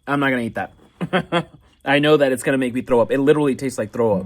I'm not gonna eat that. I know that it's gonna make me throw up. It literally tastes like throw up.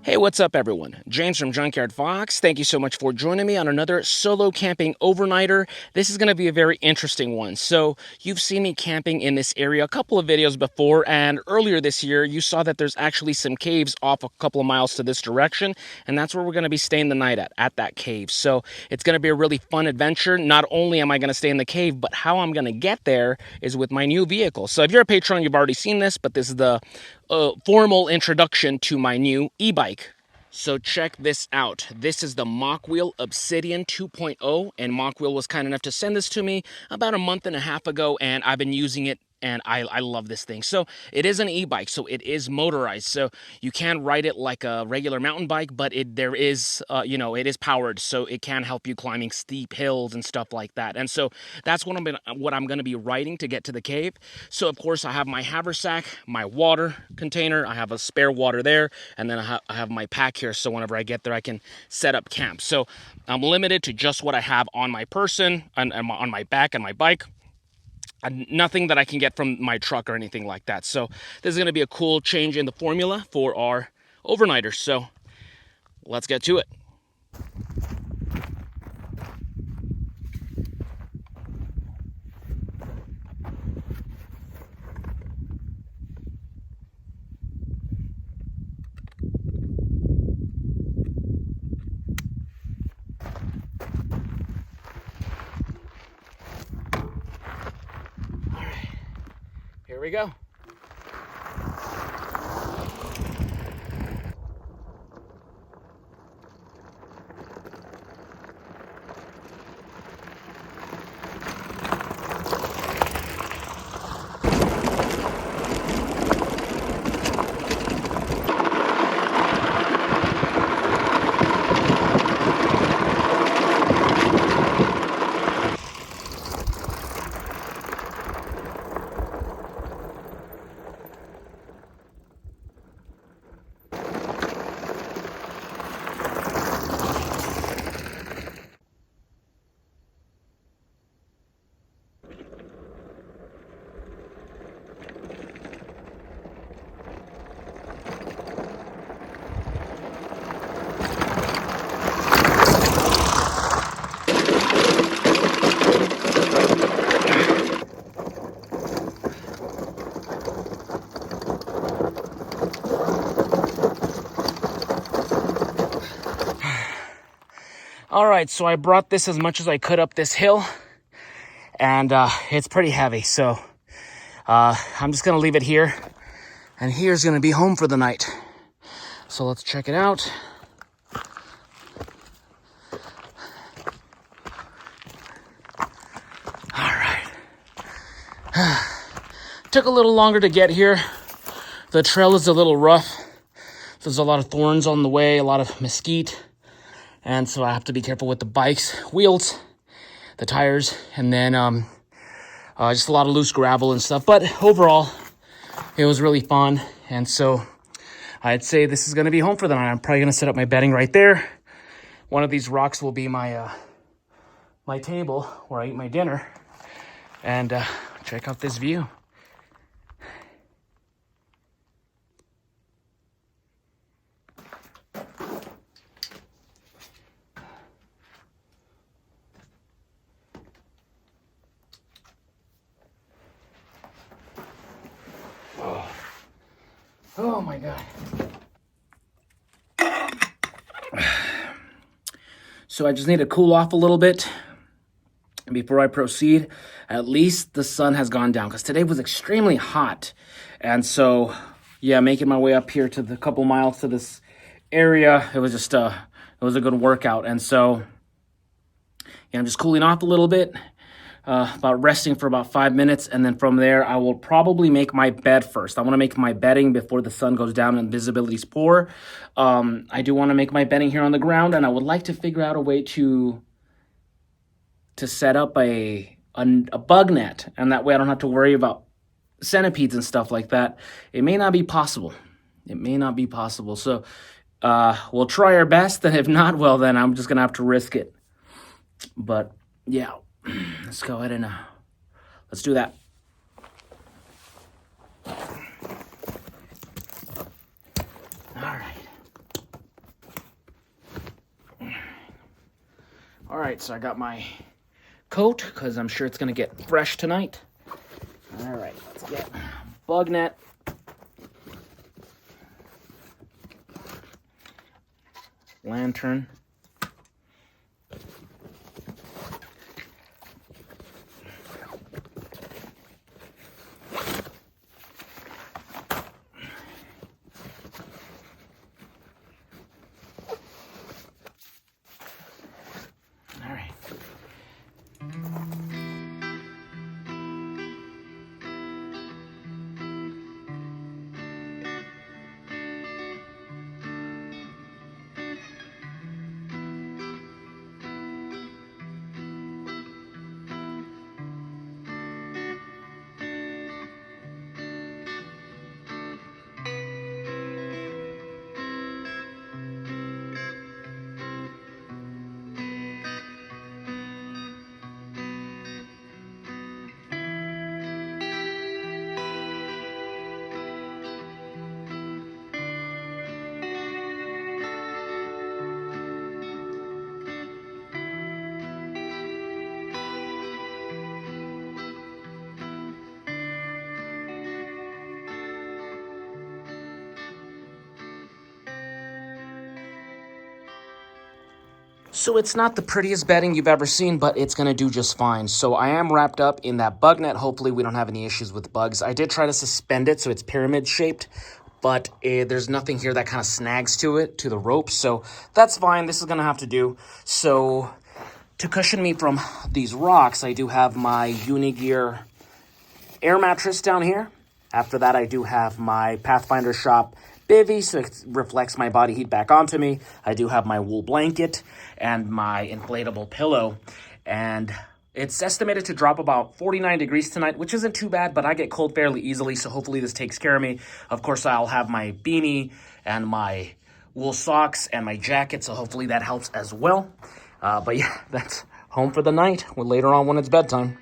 Hey, what's up, everyone? James from Junkyard Fox. Thank you so much for joining me on another solo camping overnighter. This is going to be a very interesting one. So, you've seen me camping in this area a couple of videos before, and earlier this year, you saw that there's actually some caves off a couple of miles to this direction, and that's where we're going to be staying the night at that cave. So, it's going to be a really fun adventure. Not only am I going to stay in the cave, but how I'm going to get there is with my new vehicle. So, if you're a patron, you've already seen this, but this is the formal introduction to my new e-bike. So check this out. This is the Mokwheel Obsidian 2.0, and Mokwheel was kind enough to send this to me about a month and a half ago, and I've been using it, and I love this thing. So it is an e-bike, so it is motorized, so you can ride it like a regular mountain bike, but it is powered, so it can help you climbing steep hills and stuff like that. And so that's what I'm going to be riding to get to the cave. So of course I have my haversack, my water container, I have a spare water there, and then I have my pack here, so whenever I get there I can set up camp. So I'm limited to just what I have on my person and on my back and my bike. Nothing that I can get from my truck or anything like that. So this is going to be a cool change in the formula for our overnighters. So let's get to it. Here we go. All right, so I brought this as much as I could up this hill, and it's pretty heavy, so I'm just gonna leave it here, and here's gonna be home for the night. So let's check it out. All right. Took a little longer to get here. The trail is a little rough. There's a lot of thorns on the way, a lot of mesquite. And so I have to be careful with the bike's wheels, the tires, and then just a lot of loose gravel and stuff. But overall, it was really fun. And so I'd say this is going to be home for the night. I'm probably going to set up my bedding right there. One of these rocks will be my my table where I eat my dinner. And check out this view. Oh my God. So I just need to cool off a little bit before I proceed. At least the sun has gone down, because today was extremely hot. And so, yeah, making my way up here to the couple miles to this area, it was just It was a good workout. And so I'm just cooling off a little bit, about resting for about 5 minutes. And then from there, I will probably make my bed first. I want to make my bedding before the sun goes down and visibility's poor. I do want to make my bedding here on the ground, and I would like to figure out a way to set up a bug net, and that way I don't have to worry about centipedes and stuff like that. It may not be possible. It may not be possible. So we'll try our best, and if not, well, then I'm just going to have to risk it. But yeah, let's go ahead and let's do that. All right, so I got my coat because I'm sure it's going to get fresh tonight. All right, let's get bug net. Lantern. All right. So it's not the prettiest bedding you've ever seen, but it's going to do just fine. So I am wrapped up in that bug net. Hopefully we don't have any issues with bugs. I did try to suspend it so it's pyramid shaped, but there's nothing here that kind of snags to it, to the rope. So that's fine. This is going to have to do. So to cushion me from these rocks, I do have my Unigear air mattress down here. After that, I do have my Pathfinder Shop bivy, so it reflects my body heat back onto me. I do have my wool blanket and my inflatable pillow. And it's estimated to drop about 49 degrees tonight, which isn't too bad, but I get cold fairly easily, so hopefully this takes care of me. Of course, I'll have my beanie and my wool socks and my jacket, so hopefully that helps as well. But yeah, that's home for the night. Well, later on when it's bedtime.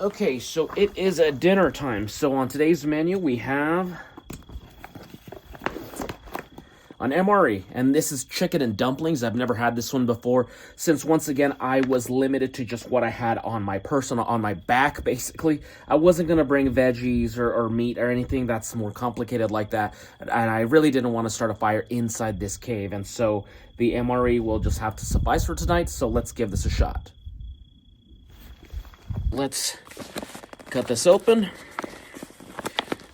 Okay, so it is dinner time. So on today's menu, we have an MRE, and this is chicken and dumplings. I've never had this one before, since once again, I was limited to just what I had on my on my back, basically. I wasn't going to bring veggies or meat or anything that's more complicated like that, and I really didn't want to start a fire inside this cave, and so the MRE will just have to suffice for tonight, so let's give this a shot. Let's cut this open,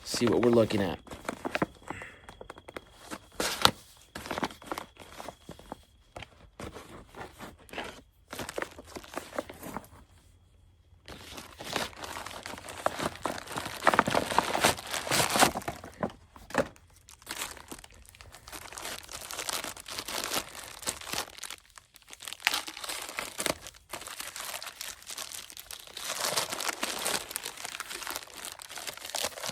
see what we're looking at.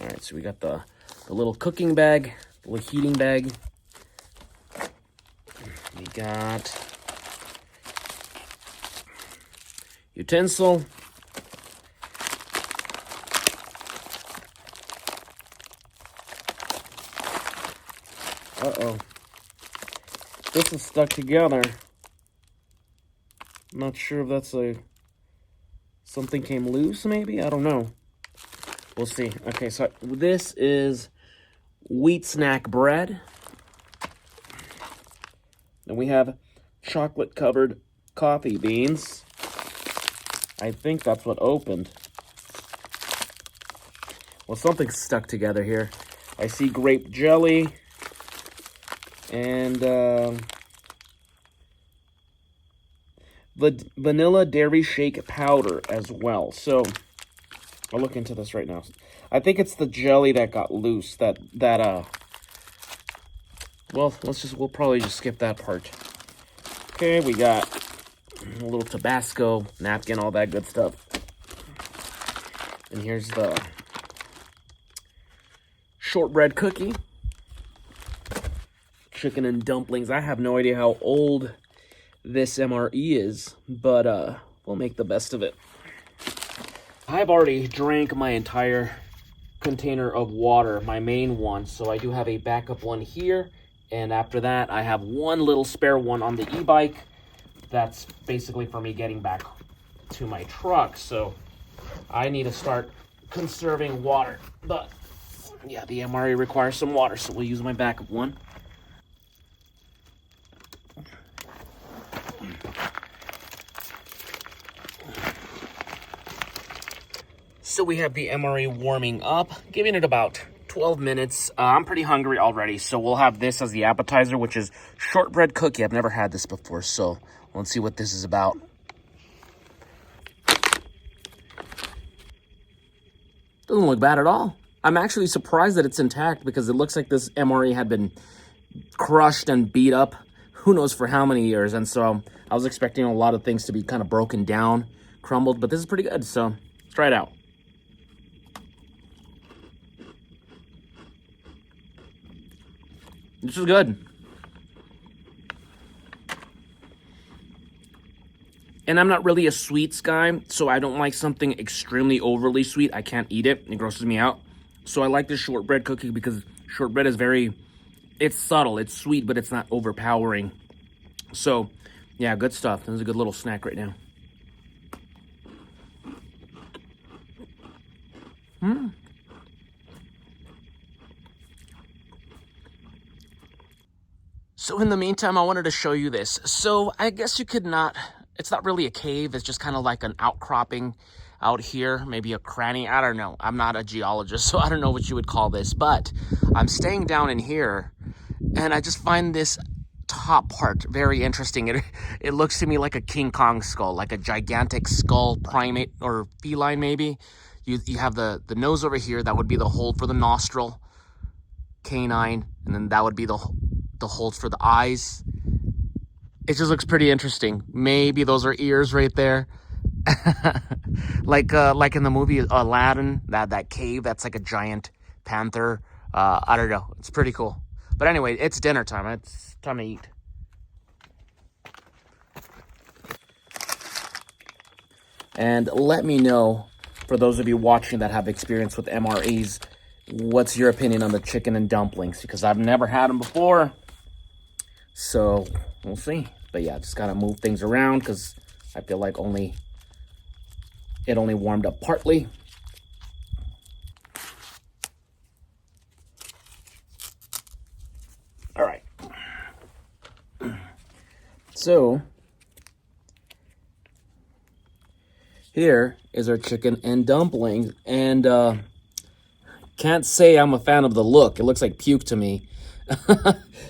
All right, so we got the little cooking bag, the little heating bag. We got utensil. Uh-oh. This is stuck together. I'm not sure if that's something came loose, maybe? I don't know. We'll see. Okay, so this is wheat snack bread. And we have chocolate-covered coffee beans. I think that's what opened. Well, something's stuck together here. I see grape jelly and the vanilla dairy shake powder as well. So I'll look into this right now. I think it's the jelly that got loose. Well, we'll probably just skip that part. Okay, we got a little Tabasco, napkin, all that good stuff. And here's the shortbread cookie. Chicken and dumplings. I have no idea how old this MRE is, but we'll make the best of it. I've already drank my entire container of water, my main one, so I do have a backup one here, and after that I have one little spare one on the e-bike. That's basically for me getting back to my truck, so I need to start conserving water. But yeah, the MRE requires some water, so we'll use my backup one. So we have the MRE warming up, giving it about 12 minutes. I'm pretty hungry already, so we'll have this as the appetizer, which is shortbread cookie. I've never had this before, so let's see what this is about. Doesn't look bad at all. I'm actually surprised that it's intact because it looks like this MRE had been crushed and beat up who knows for how many years, and so I was expecting a lot of things to be kind of broken down, crumbled, but this is pretty good, so let's try it out. This is good. And I'm not really a sweets guy, so I don't like something extremely overly sweet. I can't eat it. It grosses me out. So I like this shortbread cookie because shortbread is it's subtle. It's sweet, but it's not overpowering. So, yeah, good stuff. This is a good little snack right now. So in the meantime, I wanted to show you this. So I guess it's not really a cave. It's just kind of like an outcropping out here, maybe a cranny. I don't know. I'm not a geologist, so I don't know what you would call this, but I'm staying down in here and I just find this top part very interesting. It looks to me like a King Kong skull, like a gigantic skull primate or feline maybe. You have the nose over here. That would be the hole for the nostril, canine, and then that would be the holes for the eyes. It just looks pretty interesting. Maybe those are ears right there. like in the movie Aladdin, that cave, that's like a giant panther. I don't know. It's pretty cool. But anyway, it's dinner time. It's time to eat. And let me know, for those of you watching that have experience with MREs, what's your opinion on the chicken and dumplings? Because I've never had them before. So we'll see. But yeah, just gotta move things around because I feel like it only warmed up partly. All right. So here is our chicken and dumplings, and can't say I'm a fan of the look. It looks like puke to me.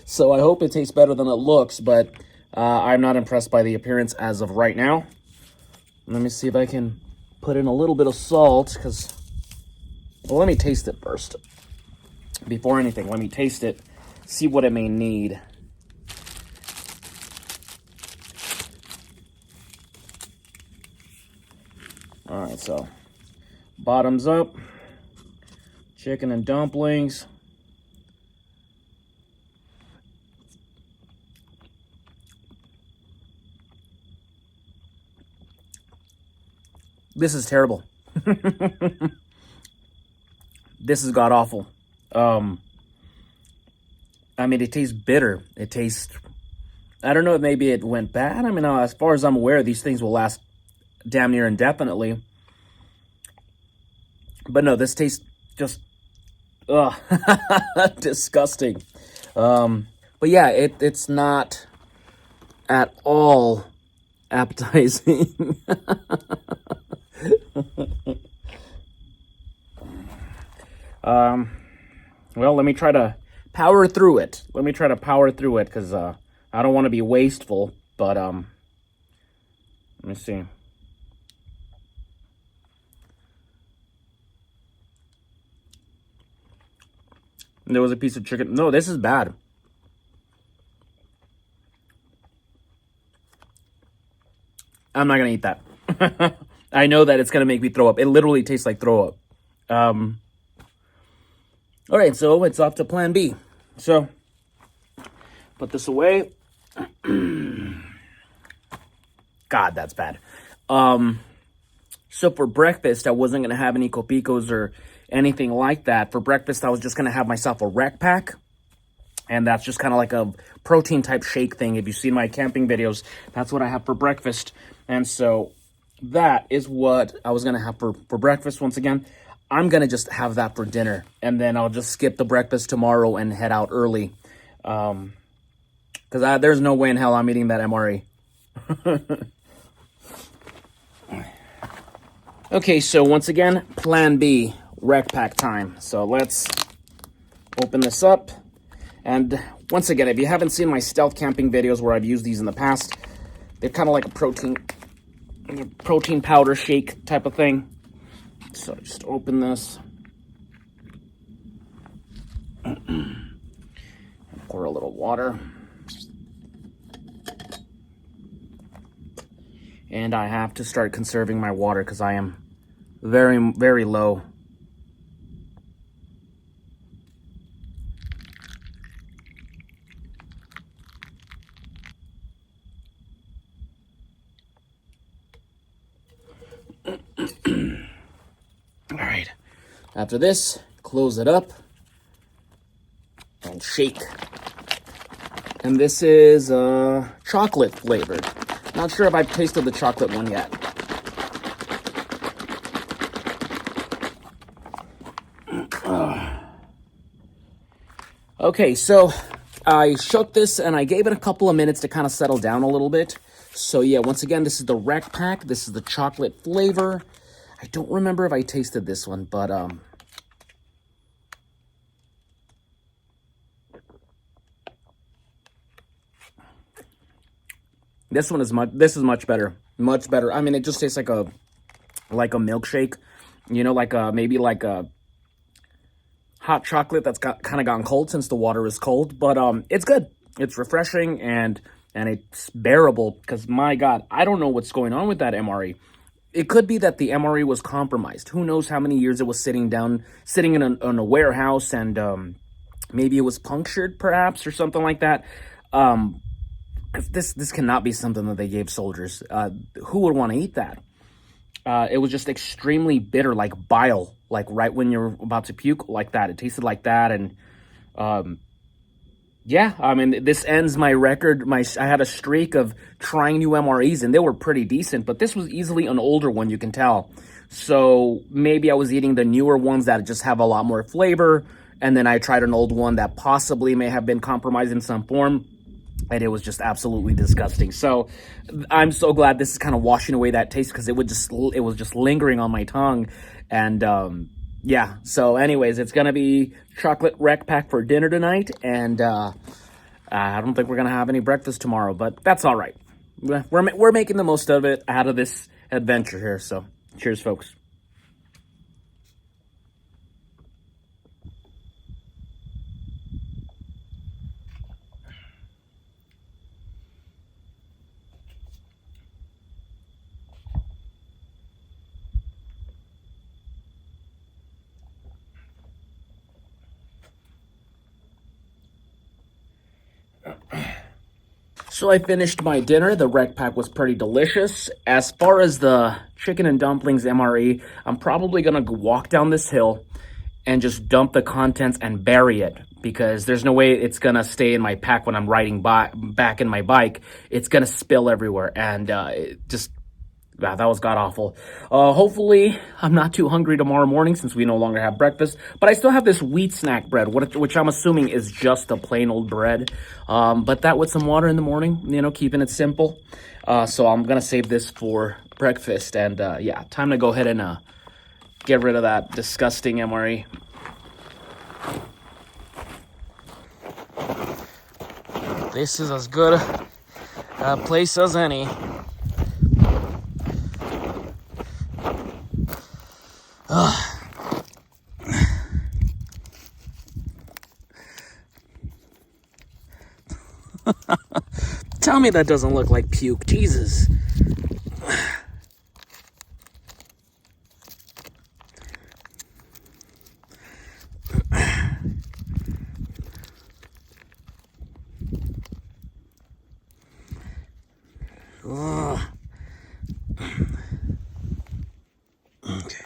So I hope it tastes better than it looks, but I'm not impressed by the appearance as of right now. Let me see if I can put in a little bit of salt, because, well, let me taste it first. Before anything, let me taste it, see what it may need. All right, so bottoms up, chicken and dumplings. This is terrible. This is god-awful. I mean, it tastes bitter. It tastes, I don't know, maybe it went bad. I mean, as far as I'm aware, these things will last damn near indefinitely. But no, this tastes just, ugh, disgusting. But yeah, it's not at all appetizing. Well, let me try to power through it. Because I don't want to be wasteful, but let me see. There was a piece of chicken. No, this is bad. I'm not gonna eat that. I know that it's gonna make me throw up. It literally tastes like throw up. All right, so it's off to plan B. So, put this away. God, that's bad. So for breakfast, I wasn't going to have any copicos or anything like that. For breakfast, I was just going to have myself a rec pack. And that's just kind of like a protein type shake thing. If you've seen my camping videos, that's what I have for breakfast. And so that is what I was going to have for breakfast. Once again, I'm going to just have that for dinner. And then I'll just skip the breakfast tomorrow and head out early. Because there's no way in hell I'm eating that MRE. Okay, so once again, plan B, rec pack time. So let's open this up. And once again, if you haven't seen my stealth camping videos where I've used these in the past, they're kind of like a protein powder shake type of thing. So just open this. Pour a little water. And I have to start conserving my water because I am very, very low. All right. After this, close it up and shake. And this is chocolate flavored. Not sure if I've tasted the chocolate one yet. Okay, so I shook this and I gave it a couple of minutes to kind of settle down a little bit. So yeah, once again, this is the rec pack. This is the chocolate flavor. I don't remember if I tasted this one, but this is much better. Much better. I mean, it just tastes like a milkshake, you know, maybe like a hot chocolate that's kind of gone cold since the water is cold, but it's good. It's refreshing and it's bearable because my God, I don't know what's going on with that MRE. It could be that the MRE was compromised. Who knows how many years it was sitting in a warehouse, and maybe it was punctured perhaps or something like that. This cannot be something that they gave soldiers. Who would want to eat that? It was just extremely bitter, like bile, like right when you're about to puke, like that. It tasted like that, and yeah, I mean, this ends my record. I had a streak of trying new MREs, and they were pretty decent, but this was easily an older one, you can tell. So maybe I was eating the newer ones that just have a lot more flavor, and then I tried an old one that possibly may have been compromised in some form, and it was just absolutely disgusting. So I'm so glad this is kind of washing away that taste, because it was just lingering on my tongue. And yeah, so anyways, it's gonna be chocolate rec pack for dinner tonight, and I don't think we're gonna have any breakfast tomorrow, but that's all right. We're making the most of it, out of this adventure here. So cheers, folks. So I finished my dinner. The rec pack was pretty delicious. As far as the chicken and dumplings MRE, I'm probably gonna walk down this hill and just dump the contents and bury it. because there's no way it's gonna stay in my pack when I'm riding back in my bike. It's gonna spill everywhere, and wow, that was god-awful. Hopefully, I'm not too hungry tomorrow morning since we no longer have breakfast. But I still have this wheat snack bread, which I'm assuming is just a plain old bread. But that with some water in the morning, you know, keeping it simple. So I'm going to save this for breakfast. And yeah, time to go ahead and get rid of that disgusting MRE. This is as good a place as any. Tell me that doesn't look like puke. Jesus. Ugh. Okay.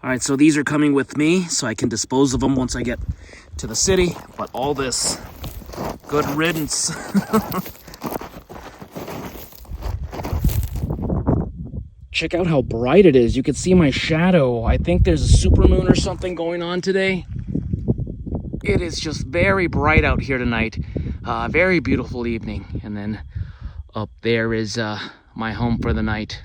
All right, so these are coming with me so I can dispose of them once I get to the city. But all this, good riddance. Check out how bright it is. You can see my shadow. I think there's a supermoon or something going on today. It is just very bright out here tonight. Very beautiful evening. And then up there is my home for the night.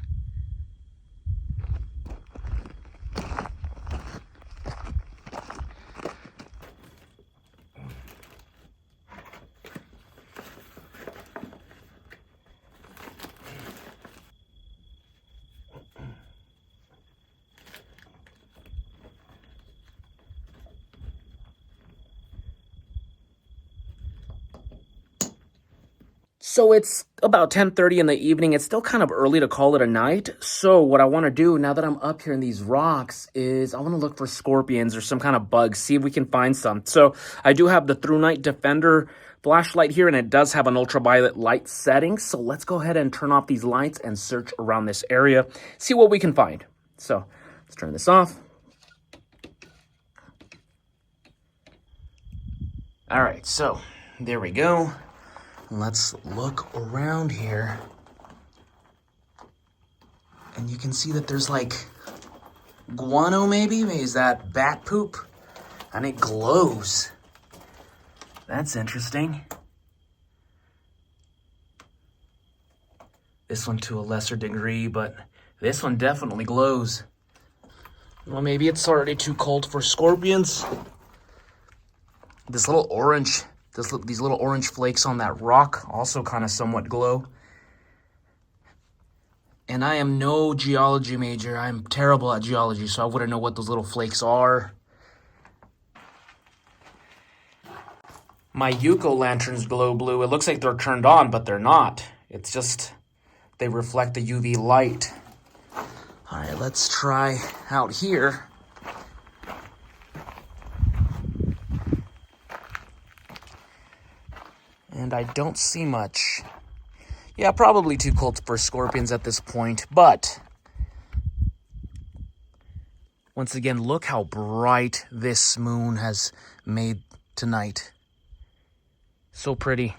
So it's about 10:30 in the evening. It's still kind of early to call it a night. So what I want to do now that I'm up here in these rocks is I want to look for scorpions or some kind of bugs, see if we can find some. So I do have the Through Night Defender flashlight here, and it does have an ultraviolet light setting. So let's go ahead and turn off these lights and search around this area, see what we can find. So let's turn this off. All right, so there we go. Let's look around here. And you can see that there's like guano maybe? Maybe is that bat poop? And it glows. That's interesting. This one to a lesser degree, but this one definitely glows. Well, maybe it's already too cold for scorpions. This little orange... These little orange flakes on that rock also kind of somewhat glow. And I am no geology major. I'm terrible at geology, so I wouldn't know what those little flakes are. My Yuko lanterns glow blue. It looks like they're turned on, but they're not. It's just they reflect the UV light. All right, let's try out here. And I don't see much. Yeah, probably too cold for scorpions at this point, but once again, look how bright this moon has made tonight. So pretty.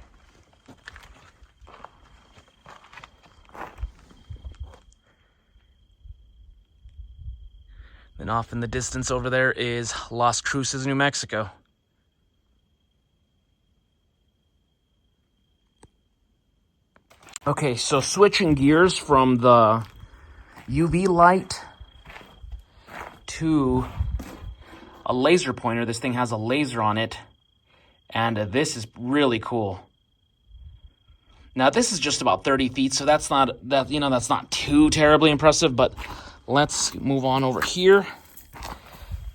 Then off in the distance over there is Las Cruces, New Mexico. Okay, so switching gears from the UV light to a laser pointer. This thing has a laser on it, and this is really cool. Now this is just about 30 feet, so that's not too terribly impressive, but let's move on over here.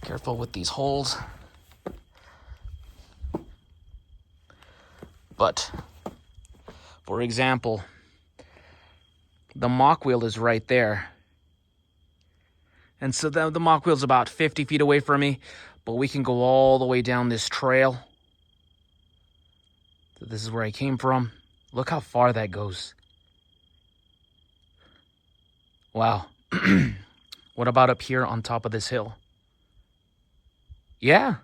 Careful with these holes. But for example, the Mokwheel is right there. And so the Mokwheel's about 50 feet away from me, but we can go all the way down this trail. So this is where I came from. Look how far that goes. Wow. What about up here on top of this hill? Yeah.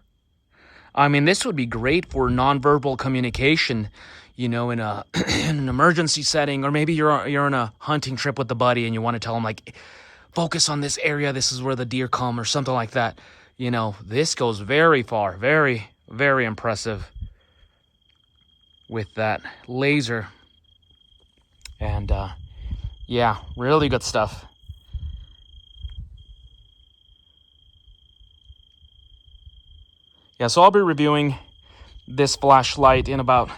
I mean, this would be great for nonverbal communication, you know, in a in an emergency setting, or maybe you're on a hunting trip with a buddy and you want to tell them like, focus on this area. This is where the deer come, or something like that. You know, this goes very far, very, very impressive with that laser. And yeah, really good stuff. Yeah, so I'll be reviewing this flashlight in about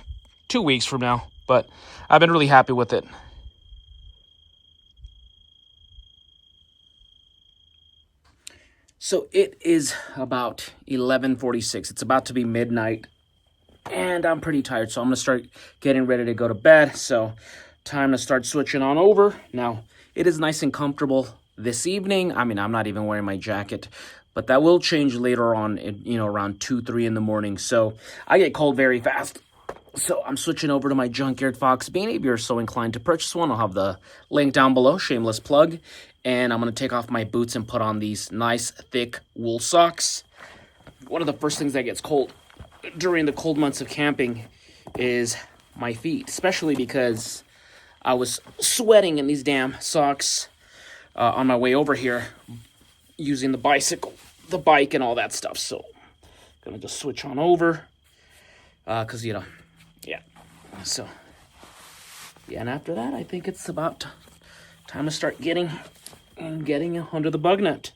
2 weeks from now, but I've been really happy with it. So it is about 11:46. It's about to be midnight, and I'm pretty tired, so I'm going to start getting ready to go to bed. So time to start switching on over. Now, it is nice and comfortable this evening. I mean, I'm not even wearing my jacket, but that will change later on, you know, around 2, 3 in the morning. So I get cold very fast. So I'm switching over to my Junkyard Fox beanie. If you're so inclined to purchase one, I'll have the link down below, shameless plug. And I'm going to take off my boots and put on these nice, thick wool socks. One of the first things that gets cold during the cold months of camping is my feet, especially because I was sweating in these damn socks on my way over here using the bike and all that stuff. So I'm going to just switch on over because, you know, yeah. So, yeah, and after that, I think it's about time to start getting under the bug net.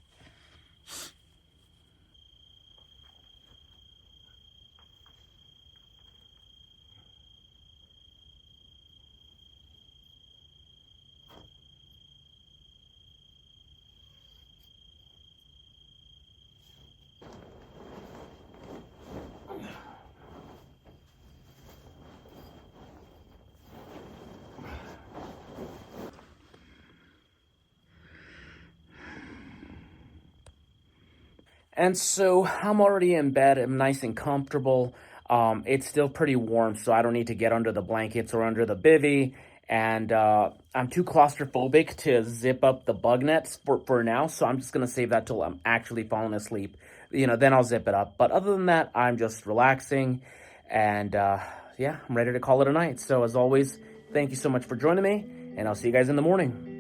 And so I'm already in bed. I'm nice and comfortable. It's still pretty warm, so I don't need to get under the blankets or under the bivvy. And I'm too claustrophobic to zip up the bug nets for now, so I'm just going to save that till I'm actually falling asleep. You know, then I'll zip it up. But other than that, I'm just relaxing. And yeah, I'm ready to call it a night. So as always, thank you so much for joining me, and I'll see you guys in the morning.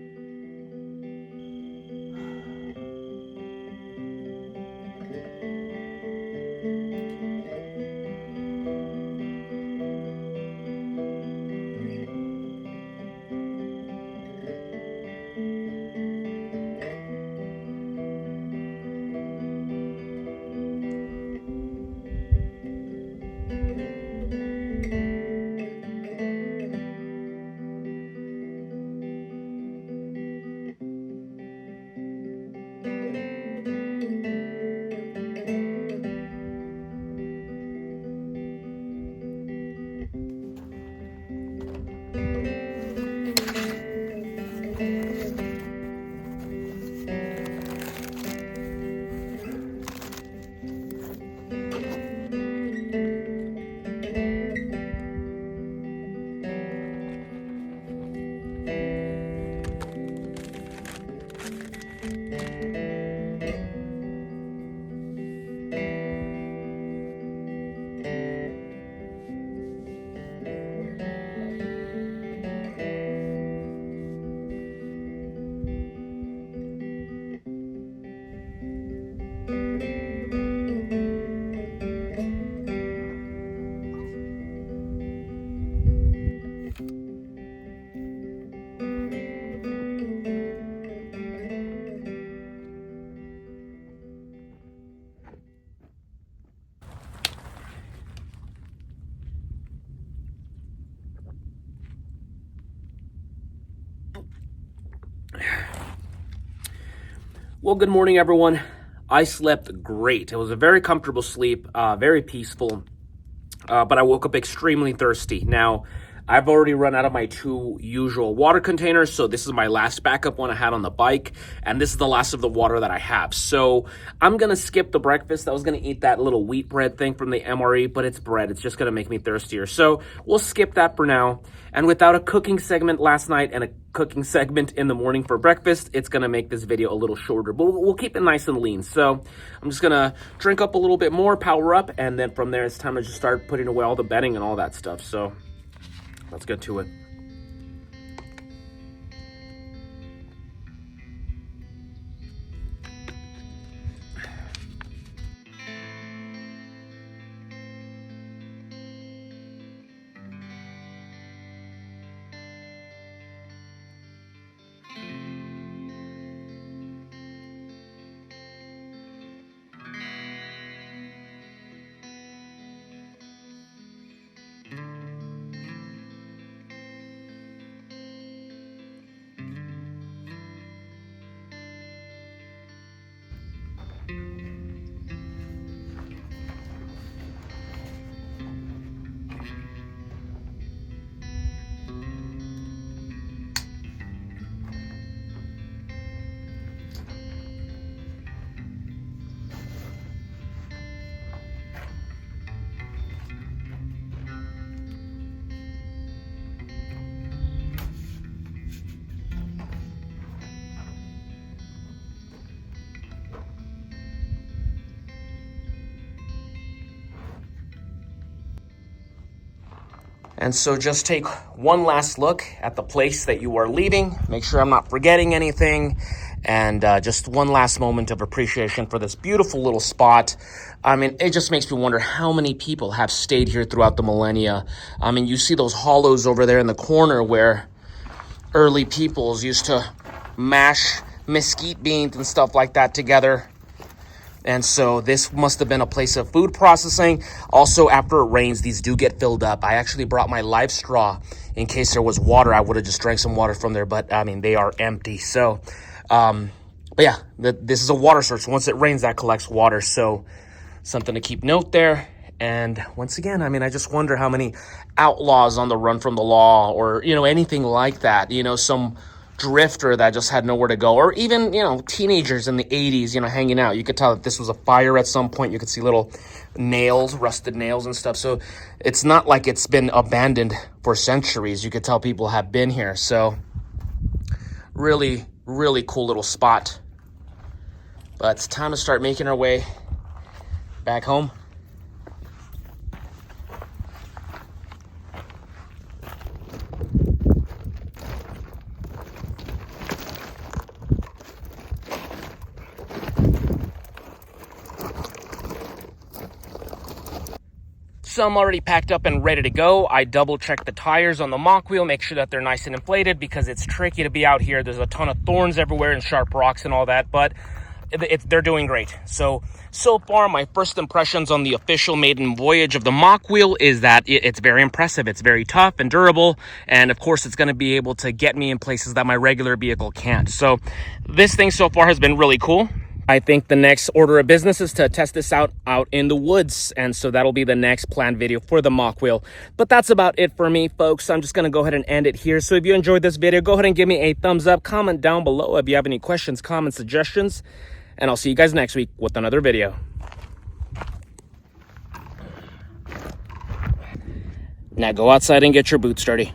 Well, good morning, everyone. I slept great. It was a very comfortable sleep, very peaceful, but I woke up extremely thirsty. Now, I've already run out of my 2 usual water containers, so this is my last backup one I had on the bike, and this is the last of the water that I have. So I'm gonna skip the breakfast. I was gonna eat that little wheat bread thing from the MRE, but it's bread. It's just gonna make me thirstier. So we'll skip that for now. And without a cooking segment last night and a cooking segment in the morning for breakfast, it's gonna make this video a little shorter, but we'll keep it nice and lean. So I'm just gonna drink up a little bit more, power up, and then from there it's time to just start putting away all the bedding and all that stuff. So let's get to it. And so just take one last look at the place that you are leaving. Make sure I'm not forgetting anything. And just one last moment of appreciation for this beautiful little spot. I mean, it just makes me wonder how many people have stayed here throughout the millennia. I mean, you see those hollows over there in the corner where early peoples used to mash mesquite beans and stuff like that together. And so this must have been a place of food processing. Also, after it rains, these do get filled up. I actually brought my live straw in case there was water. I would have just drank some water from there, but I mean, they are empty. So, but yeah, this is a water source. Once it rains, that collects water. So something to keep note there. And once again, I mean, I just wonder how many outlaws on the run from the law or, anything like that, some drifter that just had nowhere to go, or even teenagers in the 80s hanging out. You could tell that this was a fire at some point. You could see little nails, rusted nails and stuff. So it's not like it's been abandoned for centuries. You could tell people have been here. So really, really cool little spot. But it's time to start making our way back home. So I'm already packed up and ready to go. I double check the tires on the Mokwheel, make sure that they're nice and inflated because it's tricky to be out here. There's a ton of thorns everywhere and sharp rocks and all that, but they're doing great. So far, my first impressions on the official maiden voyage of the Mokwheel is that it's very impressive. It's very tough and durable. And of course, it's going to be able to get me in places that my regular vehicle can't. So this thing so far has been really cool. I think the next order of business is to test this out in the woods. And so that'll be the next planned video for the Mokwheel. But that's about it for me, folks. I'm just going to go ahead and end it here. So if you enjoyed this video, go ahead and give me a thumbs up. Comment down below if you have any questions, comments, suggestions. And I'll see you guys next week with another video. Now go outside and get your boots dirty.